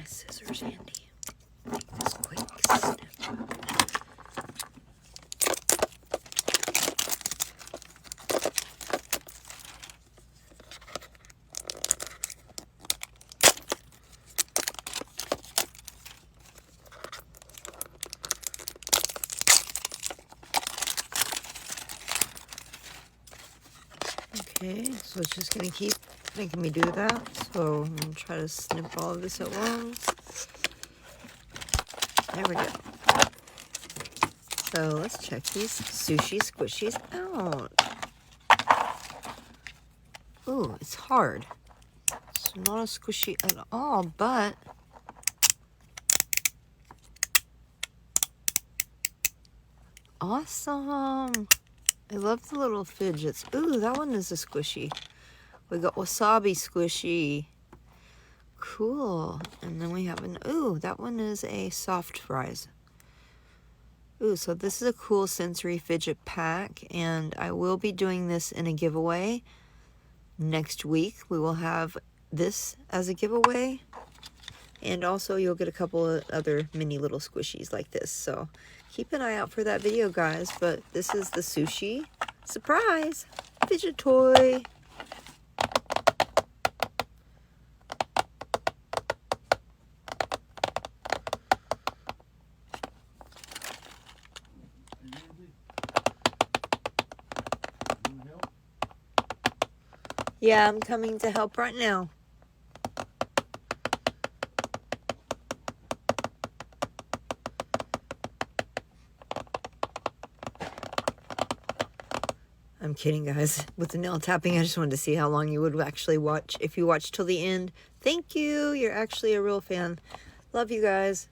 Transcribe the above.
scissors handy. Make this quick snip. Okay, so it's just gonna keep making me do that. So I'm gonna try to snip all of this at once. There we go. So let's check these sushi squishies out. Ooh, it's hard. It's not a squishy at all, but awesome. I love the little fidgets. Ooh, that one is a squishy. We got wasabi squishy. Cool. And then we have an, ooh, that one is a soft fries. Ooh, so this is a cool sensory fidget pack, and I will be doing this in a giveaway. Next week, we will have this as a giveaway. And also, you'll get a couple of other mini little squishies like this. So keep an eye out for that video, guys. But this is the sushi surprise fidget toy. Yeah, I'm coming to help right now. I'm kidding, guys. With the nail tapping, I just wanted to see how long you would actually watch. If you watch till the end, thank you. You're actually a real fan. Love you guys.